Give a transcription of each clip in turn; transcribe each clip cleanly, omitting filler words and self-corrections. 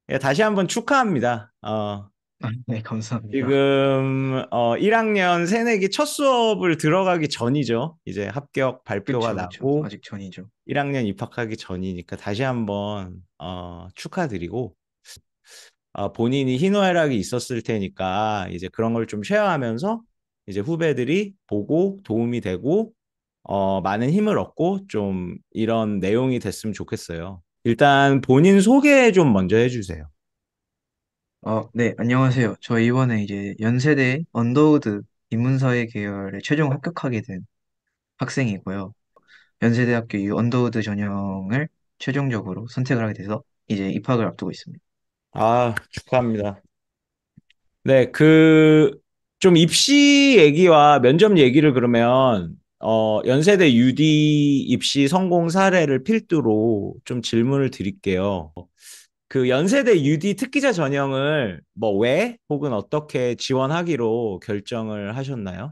예, 다시 한번 축하합니다. 네, 감사합니다. 지금 1학년 새내기 첫 수업을 들어가기 전이죠. 이제 합격 발표가 그쵸, 그쵸. 나고 아직 전이죠. 1학년 입학하기 전이니까 다시 한번 축하드리고 본인이 희노애락이 있었을 테니까 이제 그런 걸 좀 쉐어하면서 이제 후배들이 보고 도움이 되고 많은 힘을 얻고 좀 이런 내용이 됐으면 좋겠어요. 일단 본인 소개 좀 먼저 해주세요. 네, 안녕하세요. 저 이번에 이제 연세대 언더우드 인문사회 계열에 최종 합격하게 된 학생이고요. 연세대학교 이 언더우드 전형을 최종적으로 선택을 하게 돼서 이제 입학을 앞두고 있습니다. 아, 축하합니다. 네, 좀 입시 얘기와 면접 얘기를 그러면, 연세대 UD 입시 성공 사례를 필두로 좀 질문을 드릴게요. 그 연세대 UD 특기자 전형을 뭐 왜 혹은 어떻게 지원하기로 결정을 하셨나요?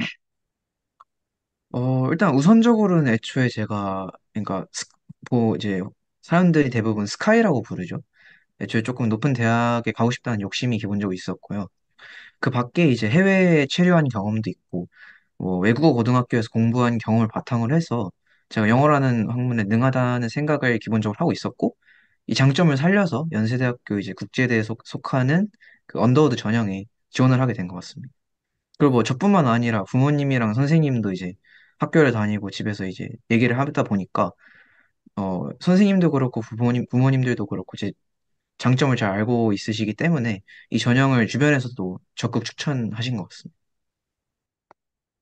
일단 우선적으로는 애초에 제가, 그러니까, 이제 사람들이 대부분 스카이라고 부르죠. 애초에 조금 높은 대학에 가고 싶다는 욕심이 기본적으로 있었고요. 그 밖에 이제 해외에 체류한 경험도 있고, 뭐 외국어 고등학교에서 공부한 경험을 바탕으로 해서 제가 영어라는 학문에 능하다는 생각을 기본적으로 하고 있었고, 이 장점을 살려서 연세대학교 이제 국제대에 속하는 그 언더우드 전형에 지원을 하게 된 것 같습니다. 그리고 뭐 저뿐만 아니라 부모님이랑 선생님도 이제 학교를 다니고 집에서 이제 얘기를 하다 보니까, 선생님도 그렇고 부모님들도 그렇고 제 장점을 잘 알고 있으시기 때문에 이 전형을 주변에서도 적극 추천하신 것 같습니다.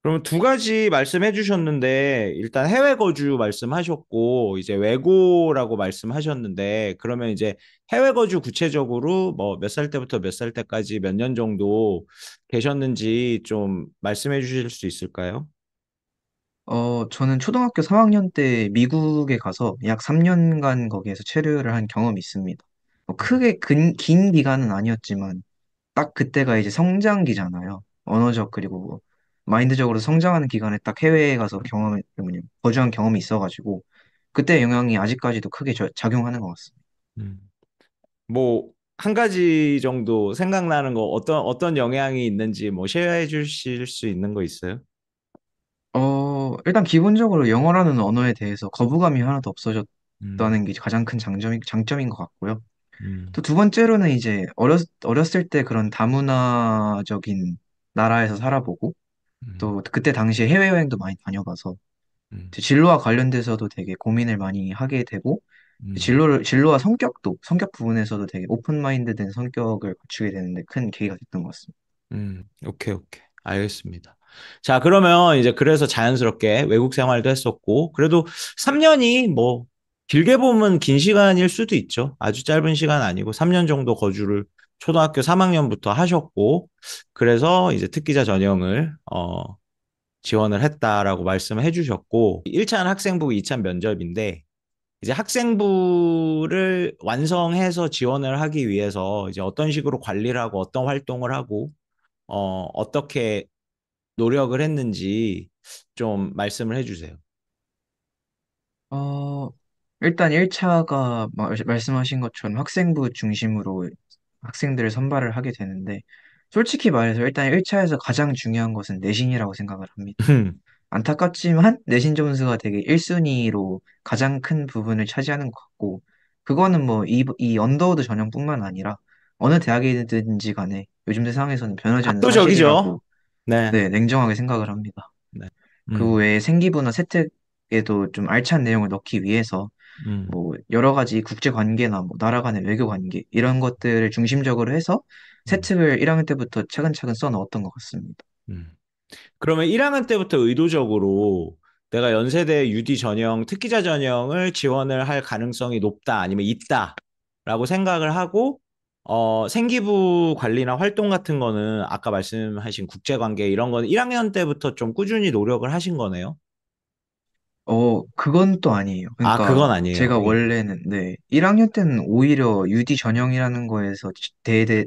그러면 두 가지 말씀해 주셨는데, 일단 해외 거주 말씀하셨고, 이제 외고라고 말씀하셨는데, 그러면 이제 해외 거주 구체적으로 뭐 몇 살 때부터 몇 살 때까지 몇 년 정도 계셨는지 좀 말씀해 주실 수 있을까요? 저는 초등학교 3학년 때 미국에 가서 약 3년간 거기에서 체류를 한 경험이 있습니다. 크게 긴 기간은 아니었지만 딱 그때가 이제 성장기잖아요. 언어적 그리고 뭐 마인드적으로 성장하는 기간에 딱 해외에 가서 거주한 경험이 있어가지고 그때 영향이 아직까지도 크게 작용하는 것 같습니다. 음. 뭐, 한 가지 정도 생각나는 거, 어떤 영향이 있는지 뭐 쉐어해 주실 수 있는 거 있어요? 일단 기본적으로 영어라는 언어에 대해서 거부감이 하나도 음, 없어졌다는 게 가장 큰 장점인 것 같고요. 음, 또 두 번째로는 이제 어렸을 때 그런 다문화적인 나라에서 살아보고 음, 또 그때 당시에 해외여행도 많이 다녀봐서 음, 이제 진로와 관련돼서도 되게 고민을 많이 하게 되고 음. 진로와 성격 부분에서도 되게 오픈 마인드된 성격을 갖추게 되는데 큰 계기가 됐던 것 같습니다. 오케이, 오케이. 알겠습니다. 자, 그러면 이제 그래서 자연스럽게 외국 생활도 했었고, 그래도 3년이 뭐, 길게 보면 긴 시간일 수도 있죠. 아주 짧은 시간 아니고 3년 정도 거주를 초등학교 3학년부터 하셨고, 그래서 이제 특기자 전형을, 지원을 했다라고 말씀을 해주셨고, 1차는 학생부, 2차 면접인데, 이제 학생부를 완성해서 지원을 하기 위해서 이제 어떤 식으로 관리를 하고 어떤 활동을 하고 어떻게 노력을 했는지 좀 말씀을 해주세요. 어, 일단 1차가 말씀하신 것처럼 학생부 중심으로 학생들을 선발을 하게 되는데 솔직히 말해서 일단 1차에서 가장 중요한 것은 내신이라고 생각을 합니다. 안타깝지만 내신 점수가 되게 1순위로 가장 큰 부분을 차지하는 것 같고, 그거는 뭐 이 언더우드 전형뿐만 아니라 어느 대학이든지 간에 요즘 세상에서는 변하지 않는 압도적이죠. 사실이라고, 네. 네, 냉정하게 생각을 합니다. 네. 그 음, 외에 생기부나 세특에도 좀 알찬 내용을 넣기 위해서 음, 뭐 여러 가지 국제 관계나 뭐 나라 간의 외교 관계 이런 것들을 중심적으로 해서 음, 세특을 1학년 때부터 차근차근 써 넣었던 것 같습니다. 음. 그러면 1학년 때부터 의도적으로 내가 연세대 UD 전형, 특기자 전형을 지원을 할 가능성이 높다, 아니면 있다라고 생각을 하고, 생기부 관리나 활동 같은 거는 아까 말씀하신 국제관계 이런 거는 1학년 때부터 좀 꾸준히 노력을 하신 거네요. 그건 또 아니에요. 아, 그건 그러니까 아니에요. 제가 예. 원래는, 네, 1학년 때는 오히려 UD 전형이라는 거에서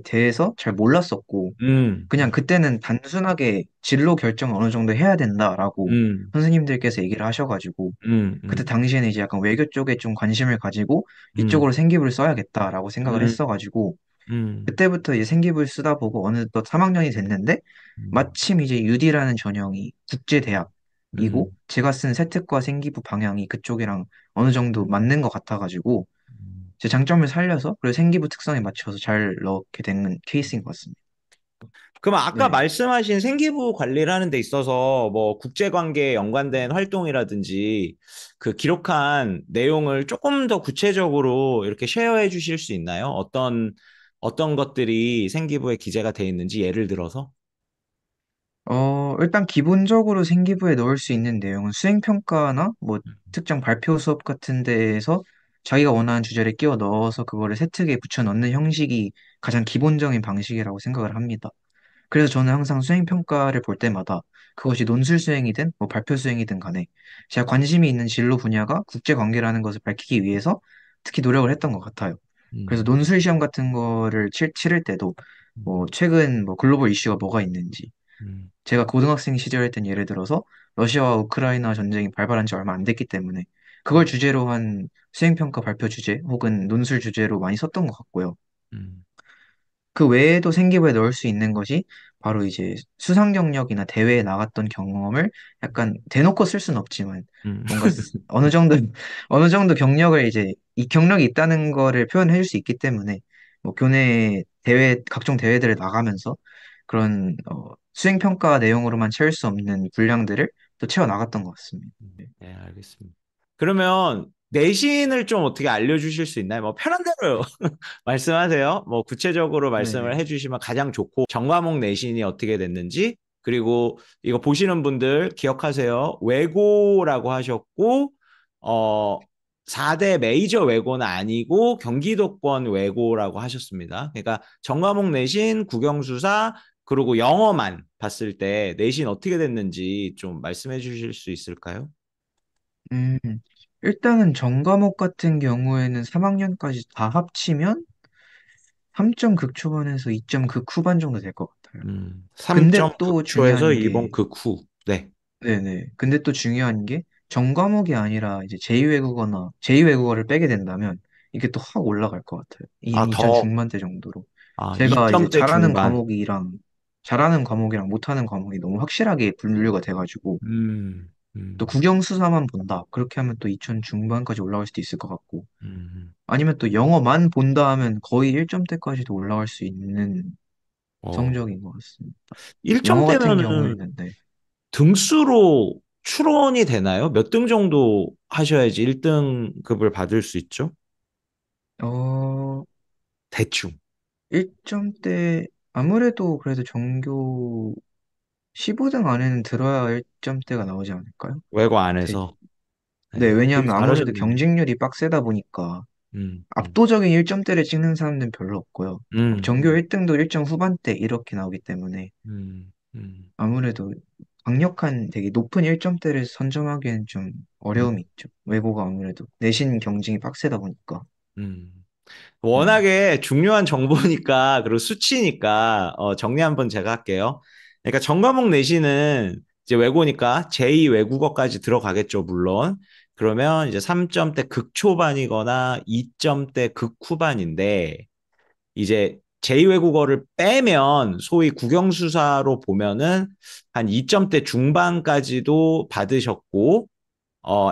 대해서 잘 몰랐었고, 음, 그냥 그때는 단순하게 진로 결정을 어느 정도 해야 된다라고 음, 선생님들께서 얘기를 하셔가지고, 음, 그때 음, 당시에는 이제 약간 외교 쪽에 좀 관심을 가지고 음, 이쪽으로 생기부를 써야겠다라고 생각을 음, 했어가지고, 음, 그때부터 이제 생기부를 쓰다 보고 어느덧 3학년이 됐는데 음, 마침 이제 UD라는 전형이 국제대학이고 음, 제가 쓴 세특과 생기부 방향이 그쪽이랑 어느 정도 맞는 것 같아가지고 음. 제 장점을 살려서 그리고 생기부 특성에 맞춰서 잘 넣게 된 케이스인 것 같습니다. 그럼 아까 네. 말씀하신 생기부 관리를 하는 데 있어서 뭐 국제관계에 연관된 활동이라든지 그 기록한 내용을 조금 더 구체적으로 이렇게 쉐어해 주실 수 있나요? 어떤 것들이 생기부에 기재가 돼 있는지 예를 들어서? 일단 기본적으로 생기부에 넣을 수 있는 내용은 수행평가나 뭐 특정 발표 수업 같은 데에서 자기가 원하는 주제를 끼워 넣어서 그거를 세특에 붙여 넣는 형식이 가장 기본적인 방식이라고 생각을 합니다. 그래서 저는 항상 수행평가를 볼 때마다 그것이 논술 수행이든 뭐 발표 수행이든 간에 제가 관심이 있는 진로 분야가 국제관계라는 것을 밝히기 위해서 특히 노력을 했던 것 같아요. 그래서 음, 논술 시험 같은 거를 치를 때도 뭐 음, 최근 뭐 글로벌 이슈가 뭐가 있는지 음, 제가 고등학생 시절에 했던 예를 들어서 러시아와 우크라이나 전쟁이 발발한 지 얼마 안 됐기 때문에 그걸 주제로 한 수행평가 발표 주제 혹은 논술 주제로 많이 썼던 것 같고요. 음, 그 외에도 생기부에 넣을 수 있는 것이 바로 이제 수상 경력이나 대회에 나갔던 경험을 약간 대놓고 쓸 수는 없지만 음, 뭔가 어느 정도 어느 정도 경력을 이제 이 경력이 있다는 거를 표현해 줄 수 있기 때문에 뭐 교내 대회 각종 대회들을 나가면서 그런 수행 평가 내용으로만 채울 수 없는 분량들을 또 채워 나갔던 것 같습니다. 네, 알겠습니다. 그러면 내신을 좀 어떻게 알려주실 수 있나요? 뭐 편한 대로 말씀하세요. 뭐 구체적으로 말씀을 네네. 해주시면 가장 좋고 전과목 내신이 어떻게 됐는지 그리고 이거 보시는 분들 기억하세요. 외고라고 하셨고 어 4대 메이저 외고는 아니고 경기도권 외고라고 하셨습니다. 그러니까 전과목 내신, 국영수사 그리고 영어만 봤을 때 내신 어떻게 됐는지 좀 말씀해 주실 수 있을까요? 음, 일단은 전과목 같은 경우에는 3학년까지 다 합치면 3점 극초반에서 2점 극후반 정도 될 것 같아요. 근데 3점 또 극초에서 중요한 2번 게, 극후. 네. 네네. 근데 또 중요한 게, 전과목이 아니라 이제 제2외국어나 제2외국어를 빼게 된다면, 이게 또 확 올라갈 것 같아요. 아, 2점 더, 중반대 정도로. 제가 이제 2점대 중반. 잘하는 과목이랑 못하는 과목이 너무 확실하게 분류가 돼가지고, 음, 또 음, 국영수사만 본다. 그렇게 하면 또 2점 중반까지 올라갈 수도 있을 것 같고, 음. 아니면 또 영어만 본다 하면 거의 1점대까지도 올라갈 수 있는 어, 성적인 것 같습니다. 영어 같은 1점대면은 경우에는, 네. 등수로 추론이 되나요? 몇 등 정도 하셔야지 1등급을 받을 수 있죠? 어, 대충. 1점대, 아무래도 그래도 전교 15등 안에는 들어야 1점대가 나오지 않을까요? 외고 되- 안에서. 네, 네, 되게 왜냐하면 아무래도 잘하셨네요. 경쟁률이 빡세다 보니까 음, 음, 압도적인 1점대를 찍는 사람들은 별로 없고요. 막 전교 음, 1등도 1점 후반대 이렇게 나오기 때문에 음, 음, 아무래도 강력한 되게 높은 1점대를 선점하기엔 좀 음, 어려움이 있죠. 외고가 아무래도 내신 경쟁이 빡세다 보니까. 음. 네. 워낙에 중요한 정보니까, 그리고 수치니까, 정리 한번 제가 할게요. 그러니까 전과목 내신은 이제 외고니까 제2 외국어까지 들어가겠죠, 물론. 그러면 이제 3점대 극초반이거나 2점대 극후반인데, 이제 제2 외국어를 빼면 소위 국영수사로 보면은 한 2점대 중반까지도 받으셨고,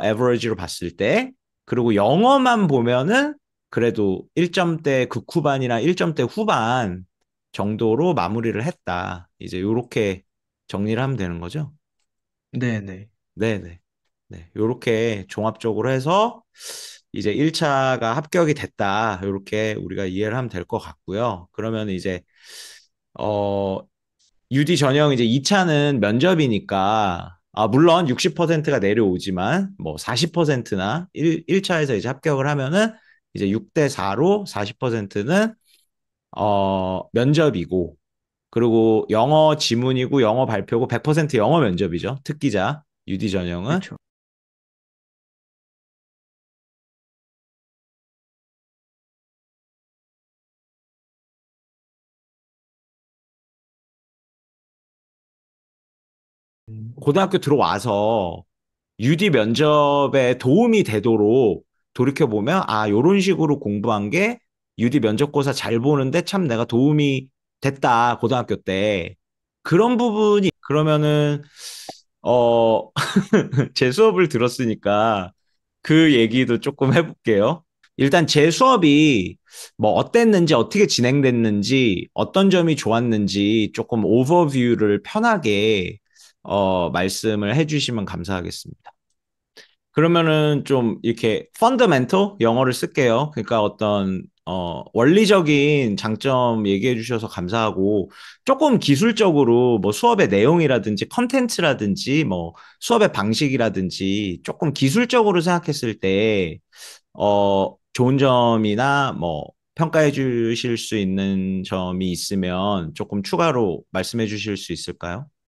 에버리지로 봤을 때. 그리고 영어만 보면은 그래도 1점대 극후반이나 1점대 후반 정도로 마무리를 했다. 이제 요렇게 정리를 하면 되는 거죠. 네네. 네네. 네. 요렇게 종합적으로 해서 이제 1차가 합격이 됐다. 요렇게 우리가 이해를 하면 될 것 같고요. 그러면 이제, 어, UD 전형 이제 2차는 면접이니까 물론 60%가 내려오지만 뭐 40%나 1차에서 이제 합격을 하면은 이제 6대 4로 40%는 면접이고 그리고 영어 지문이고 영어 발표고 100% 영어 면접이죠. 특기자 UD 전형은 그쵸. 고등학교 들어와서 UD 면접에 도움이 되도록 돌이켜보면, 요런 식으로 공부한 게 UD 면접고사 잘 보는데 참 내가 도움이 됐다, 고등학교 때. 그런 부분이, 그러면은, 어, 제 수업을 들었으니까 그 얘기도 조금 해볼게요. 일단 제 수업이 뭐 어땠는지, 어떻게 진행됐는지, 어떤 점이 좋았는지 조금 오버뷰를 편하게 말씀을 해주시면 감사하겠습니다. 그러면은 좀 이렇게 펀더멘털 영어를 쓸게요. 그러니까 어떤 원리적인 장점 얘기해 주셔서 감사하고 조금 기술적으로 뭐 수업의 내용이라든지 컨텐츠라든지 뭐 수업의 방식이라든지 조금 기술적으로 생각했을 때 좋은 점이나 뭐 평가해 주실 수 있는 점이 있으면 조금 추가로 말씀해 주실 수 있을까요?